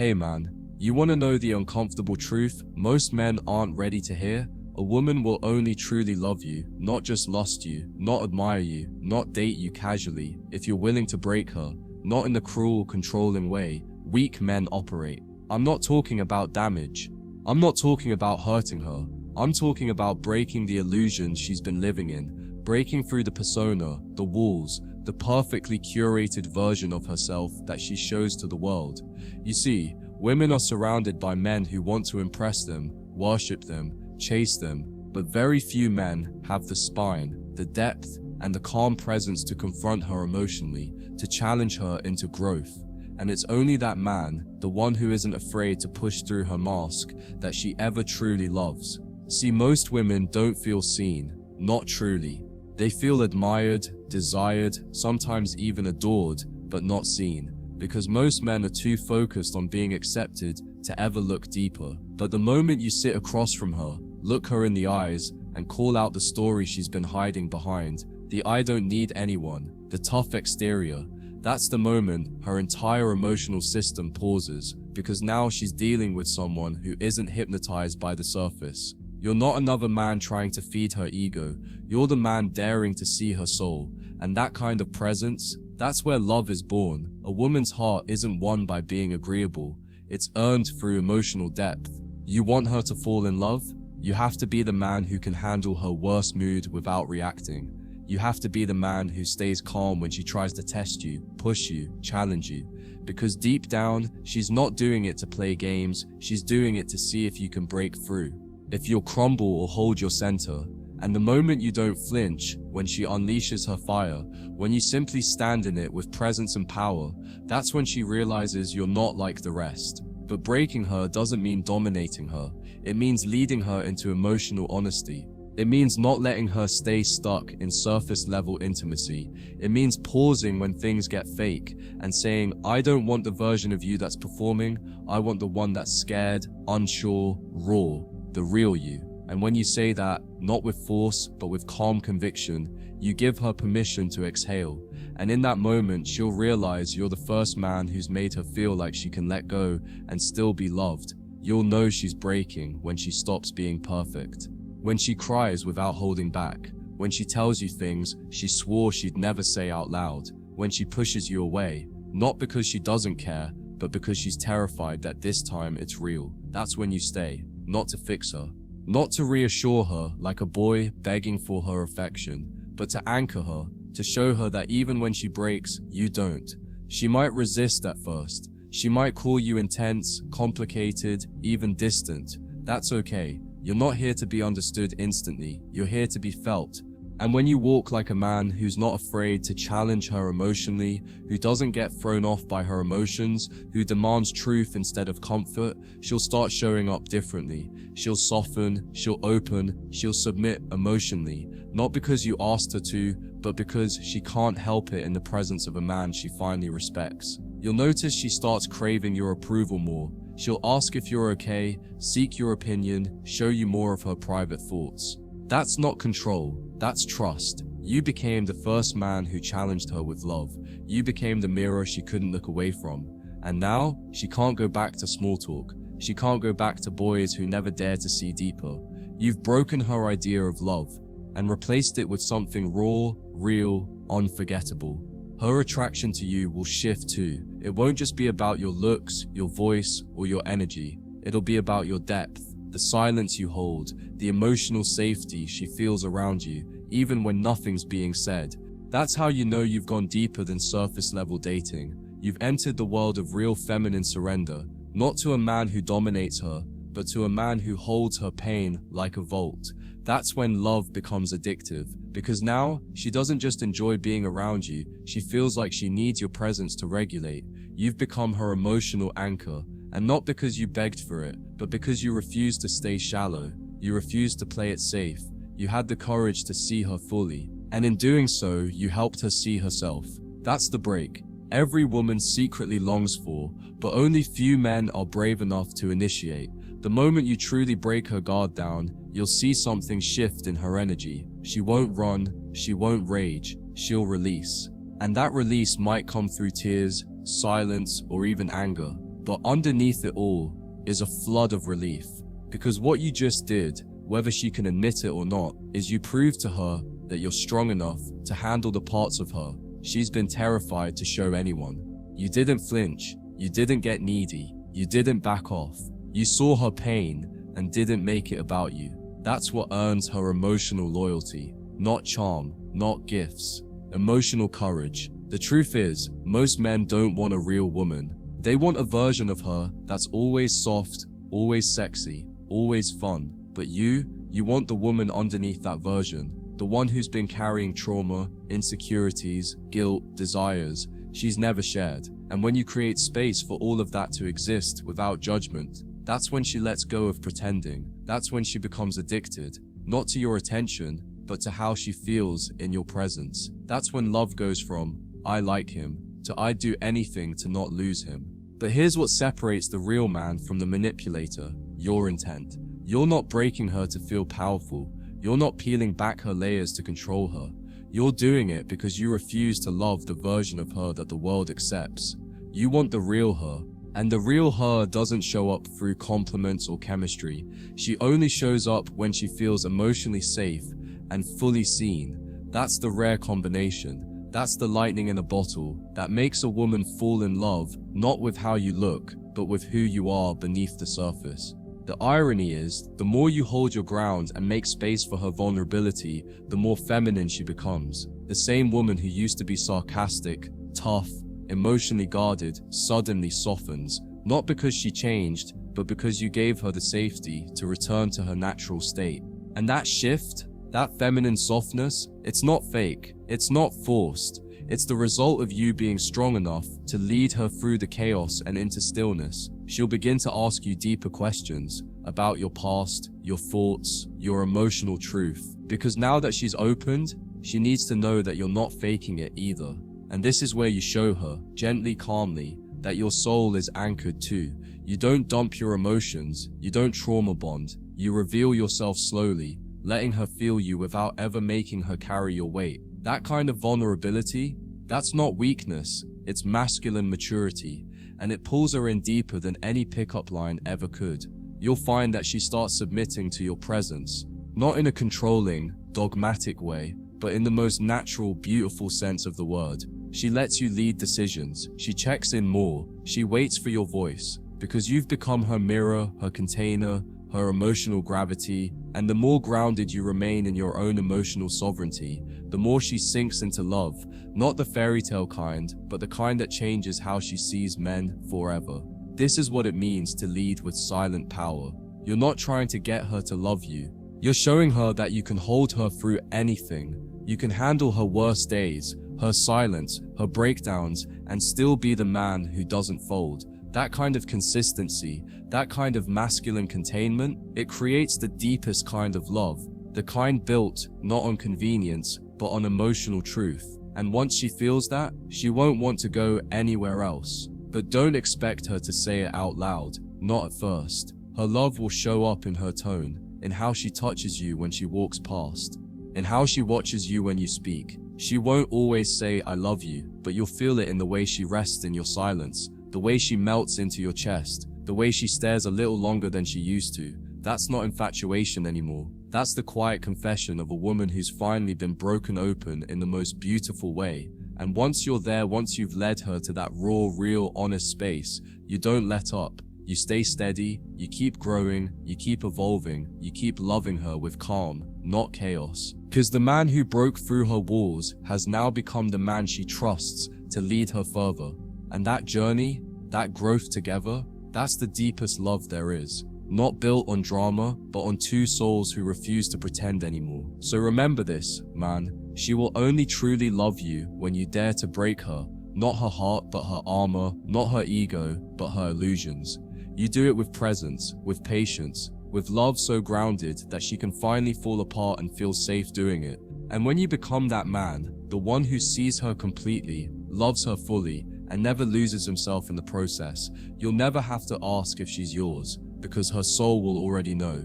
Hey man, you want to know the uncomfortable truth most men aren't ready to hear? A woman will only truly love you, not just lust you, not admire you, not date you casually, if you're willing to break her, not in the cruel, controlling way weak men operate. I'm not talking about damage. I'm not talking about hurting her. I'm talking about breaking the illusions she's been living in, breaking through the persona, the walls, the perfectly curated version of herself that she shows to the world. You see, women are surrounded by men who want to impress them, worship them, chase them, but very few men have the spine, the depth, and the calm presence to confront her emotionally, to challenge her into growth. And it's only that man, the one who isn't afraid to push through her mask, that she ever truly loves. See, most women don't feel seen, not truly. They feel admired, desired, sometimes even adored, but not seen, because most men are too focused on being accepted to ever look deeper. But the moment you sit across from her, look her in the eyes, and call out the story she's been hiding behind, the "I don't need anyone," the tough exterior, that's the moment her entire emotional system pauses, because now she's dealing with someone who isn't hypnotized by the surface. You're not another man trying to feed her ego, you're the man daring to see her soul, and that kind of presence, that's where love is born. A woman's heart isn't won by being agreeable, it's earned through emotional depth. You want her to fall in love? You have to be the man who can handle her worst mood without reacting. You have to be the man who stays calm when she tries to test you, push you, challenge you. Because deep down, she's not doing it to play games, she's doing it to see if you can break through, if you'll crumble or hold your center. And the moment you don't flinch, when she unleashes her fire, when you simply stand in it with presence and power, that's when she realizes you're not like the rest. But breaking her doesn't mean dominating her, it means leading her into emotional honesty. It means not letting her stay stuck in surface level intimacy. It means pausing when things get fake and saying, I don't want the version of you that's performing, I want the one that's scared, unsure, raw, the real you. And when you say that, not with force, but with calm conviction, you give her permission to exhale. And in that moment, she'll realize you're the first man who's made her feel like she can let go and still be loved. You'll know she's breaking when she stops being perfect. When she cries without holding back. When she tells you things she swore she'd never say out loud. When she pushes you away, not because she doesn't care, but because she's terrified that this time it's real. That's when you stay, not to fix her. Not to reassure her like a boy begging for her affection, but to anchor her, to show her that even when she breaks, you don't. She might resist at first. She might call you intense, complicated, even distant. That's okay. You're not here to be understood instantly. You're here to be felt. And when you walk like a man who's not afraid to challenge her emotionally, who doesn't get thrown off by her emotions, who demands truth instead of comfort, she'll start showing up differently. She'll soften, she'll open, she'll submit emotionally, not because you asked her to, but because she can't help it in the presence of a man she finally respects. You'll notice she starts craving your approval more. She'll ask if you're okay, seek your opinion, show you more of her private thoughts. That's not control, that's trust. You became the first man who challenged her with love. You became the mirror she couldn't look away from. And now, she can't go back to small talk. She can't go back to boys who never dared to see deeper. You've broken her idea of love and replaced it with something raw, real, unforgettable. Her attraction to you will shift too. It won't just be about your looks, your voice, or your energy. It'll be about your depth, the silence you hold, the emotional safety she feels around you, even when nothing's being said. That's how you know you've gone deeper than surface level dating. You've entered the world of real feminine surrender, not to a man who dominates her, but to a man who holds her pain like a vault. That's when love becomes addictive, because now she doesn't just enjoy being around you, she feels like she needs your presence to regulate. You've become her emotional anchor, and not because you begged for it, but because you refused to stay shallow. You refused to play it safe. You had the courage to see her fully, and in doing so, you helped her see herself. That's the break every woman secretly longs for, but only few men are brave enough to initiate. The moment you truly break her guard down, you'll see something shift in her energy. She won't run, she won't rage, she'll release. And that release might come through tears, silence, or even anger. But underneath it all is a flood of relief. Because what you just did, whether she can admit it or not, is you proved to her that you're strong enough to handle the parts of her she's been terrified to show anyone. You didn't flinch, you didn't get needy, you didn't back off. You saw her pain and didn't make it about you. That's what earns her emotional loyalty. Not charm, not gifts. Emotional courage. The truth is, most men don't want a real woman. They want a version of her that's always soft, always sexy, always fun. But you want the woman underneath that version. The one who's been carrying trauma, insecurities, guilt, desires she's never shared. And when you create space for all of that to exist without judgment, that's when she lets go of pretending. That's when she becomes addicted, not to your attention, but to how she feels in your presence. That's when love goes from, I like him, to I'd do anything to not lose him. But here's what separates the real man from the manipulator: your intent. You're not breaking her to feel powerful. You're not peeling back her layers to control her. You're doing it because you refuse to love the version of her that the world accepts. You want the real her. And the real her doesn't show up through compliments or chemistry. She only shows up when she feels emotionally safe and fully seen. That's the rare combination. That's the lightning in a bottle that makes a woman fall in love, not with how you look, but with who you are beneath the surface. The irony is, the more you hold your ground and make space for her vulnerability, the more feminine she becomes. The same woman who used to be sarcastic, tough, emotionally guarded, suddenly softens, not because she changed, but because you gave her the safety to return to her natural state. And that shift, that feminine softness, it's not fake, it's not forced. It's the result of you being strong enough to lead her through the chaos and into stillness. She'll begin to ask you deeper questions about your past, your thoughts, your emotional truth. Because now that she's opened, she needs to know that you're not faking it either. And this is where you show her, gently, calmly, that your soul is anchored too. You don't dump your emotions, you don't trauma bond, you reveal yourself slowly, letting her feel you without ever making her carry your weight. That kind of vulnerability, that's not weakness, it's masculine maturity, and it pulls her in deeper than any pickup line ever could. You'll find that she starts submitting to your presence, not in a controlling, dogmatic way, but in the most natural, beautiful sense of the word. She lets you lead decisions, she checks in more, she waits for your voice, because you've become her mirror, her container, her emotional gravity, and the more grounded you remain in your own emotional sovereignty, the more she sinks into love, not the fairy tale kind, but the kind that changes how she sees men forever. This is what it means to lead with silent power. You're not trying to get her to love you. You're showing her that you can hold her through anything. You can handle her worst days, her silence, her breakdowns, and still be the man who doesn't fold. That kind of consistency, that kind of masculine containment, it creates the deepest kind of love. The kind built not on convenience, but on emotional truth. And once she feels that, she won't want to go anywhere else. But don't expect her to say it out loud, not at first. Her love will show up in her tone, in how she touches you when she walks past, in how she watches you when you speak. She won't always say, I love you, but you'll feel it in the way she rests in your silence, the way she melts into your chest, the way she stares a little longer than she used to. That's not infatuation anymore. That's the quiet confession of a woman who's finally been broken open in the most beautiful way. And once you're there, once you've led her to that raw, real, honest space, you don't let up. You stay steady, you keep growing, you keep evolving, you keep loving her with calm, not chaos. Because the man who broke through her walls has now become the man she trusts to lead her further. And that journey, that growth together, that's the deepest love there is. Not built on drama, but on two souls who refuse to pretend anymore. So remember this, man. She will only truly love you when you dare to break her. Not her heart, but her armor. Not her ego, but her illusions. You do it with presence, with patience, with love so grounded that she can finally fall apart and feel safe doing it. And when you become that man, the one who sees her completely, loves her fully, and never loses himself in the process, you'll never have to ask if she's yours, because her soul will already know.